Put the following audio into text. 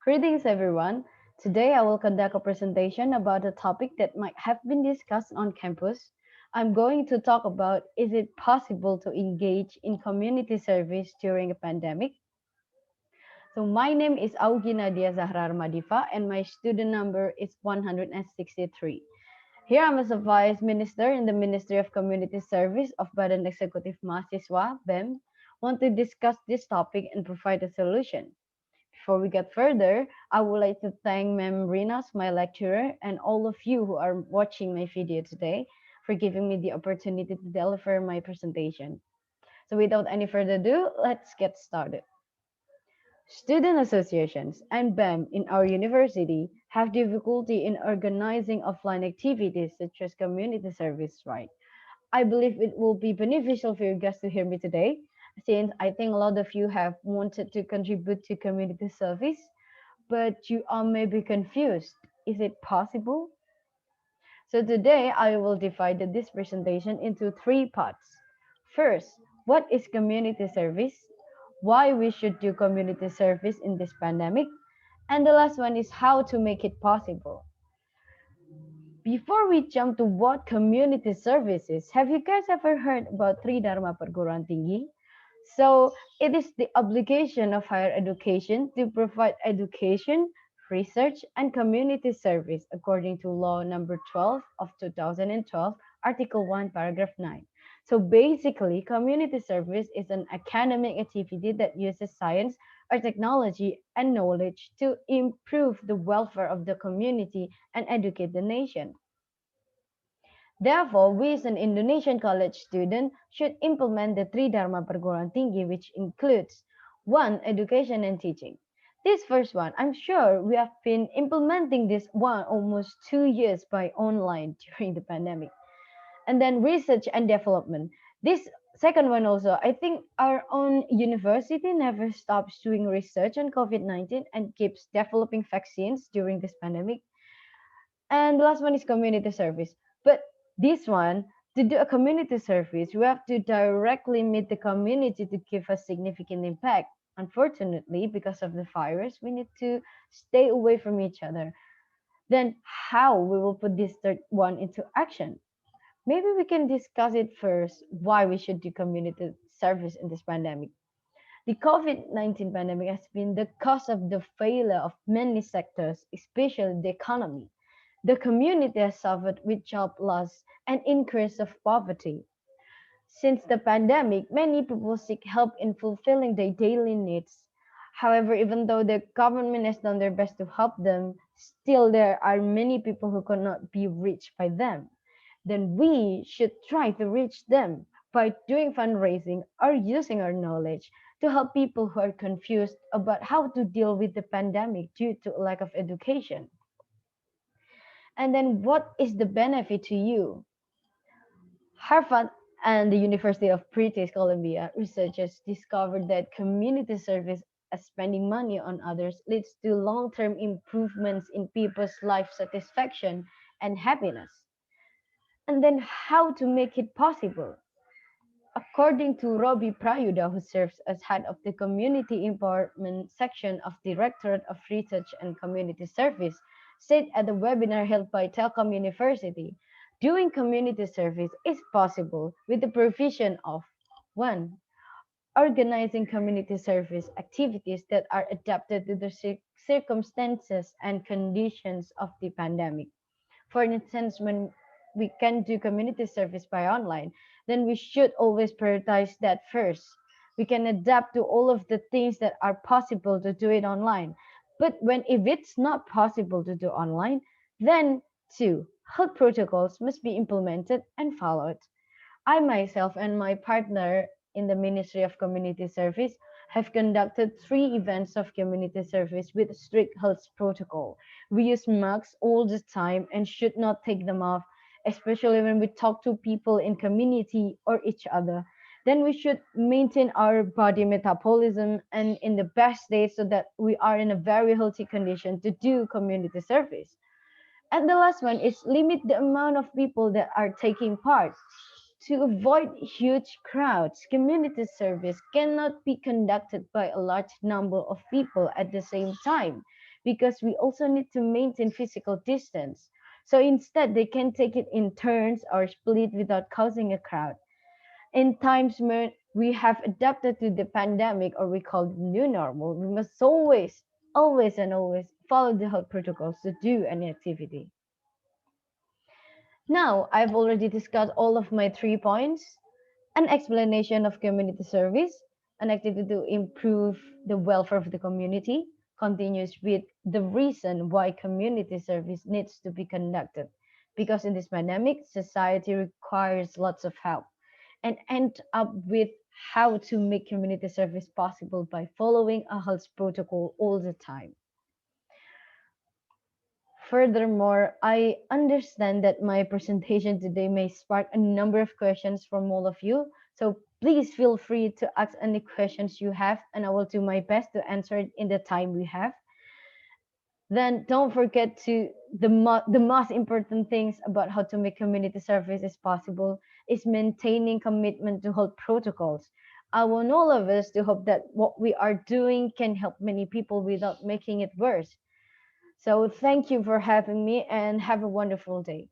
Greetings, everyone. Today, I will conduct a presentation about a topic that might have been discussed on campus. I'm going to talk about is it possible to engage in community service during a pandemic? So, my name is Augi Nadya Zahrah Armadiva, and my student number is 163. Here I'm as a Vice Minister in the Ministry of Community Service of Badan Eksekutif Mahasiswa, BEM, want to discuss this topic and provide a solution. Before we get further, I would like to thank Ma'am Rinas, my lecturer, and all of you who are watching my video today for giving me the opportunity to deliver my presentation. So without any further ado, let's get started. Student associations and BEM in our university have difficulty in organizing offline activities such as community service, right? I believe it will be beneficial for you guys to hear me today, since I think a lot of you have wanted to contribute to community service, but you are maybe confused. Is it possible? So today I will divide this presentation into three parts. First, what is community service? Why we should do community service in this pandemic? And the last one is how to make it possible. Before we jump to what community service is, have you guys ever heard about Tri Dharma Perguruan Tinggi? So it is the obligation of higher education to provide education, research, and community service according to Law Number 12 of 2012, Article 1, Paragraph 9. So basically, community service is an academic activity that uses science or technology and knowledge to improve the welfare of the community and educate the nation. Therefore, we as an Indonesian college student should implement the Tri Dharma Perguruan Tinggi, which includes one, education and teaching. This first one, I'm sure we have been implementing this one almost 2 years by online during the pandemic. And then research and development. This second one also, I think our own university never stops doing research on COVID-19 and keeps developing vaccines during this pandemic. And the last one is community service. But this one, to do a community service, we have to directly meet the community to give a significant impact. Unfortunately, because of the virus, we need to stay away from each other. Then, how we will put this third one into action? Maybe we can discuss it first why we should do community service in this pandemic. The COVID-19 pandemic has been the cause of the failure of many sectors, especially the economy. The community has suffered with job loss and increase of poverty. Since the pandemic, many people seek help in fulfilling their daily needs. However, even though the government has done their best to help them, still there are many people who cannot be reached by them. Then we should try to reach them by doing fundraising or using our knowledge to help people who are confused about how to deal with the pandemic due to lack of education. And then what is the benefit to you? Harvard and the University of British Columbia researchers discovered that community service as spending money on others leads to long-term improvements in people's life satisfaction and happiness. And then how to make it possible? According to Robbie Prayuda, who serves as head of the Community Empowerment section of Directorate of Research and Community Service, said at a webinar held by Telkom University, doing community service is possible with the provision of 1. Organizing community service activities that are adapted to the circumstances and conditions of the pandemic. For instance, when we can do community service by online, then we should always prioritize that first. We can adapt to all of the things that are possible to do it online. But when if it's not possible to do online, then two, health protocols must be implemented and followed. I myself and my partner in the Ministry of Community Service have conducted 3 events of community service with strict health protocol. We use masks all the time and should not take them off, especially when we talk to people in community or each other. Then we should maintain our body metabolism and in the best state so that we are in a very healthy condition to do community service. And the last one is limit the amount of people that are taking part. To avoid huge crowds, community service cannot be conducted by a large number of people at the same time because we also need to maintain physical distance. So instead, they can take it in turns or split without causing a crowd. In times when we have adapted to the pandemic, or we call it new normal, we must always follow the health protocols to do any activity. Now, I've already discussed all of my 3 points: an explanation of community service, an activity to improve the welfare of the community, continues with the reason why community service needs to be conducted. Because in this pandemic, society requires lots of help, and end up with how to make community service possible by following a health protocol all the time. Furthermore, I understand that my presentation today may spark a number of questions from all of you. So please feel free to ask any questions you have, and I will do my best to answer it in the time we have. Then don't forget to the most important things about how to make community services possible is maintaining commitment to health protocols. I want all of us to hope that what we are doing can help many people without making it worse. So thank you for having me and have a wonderful day.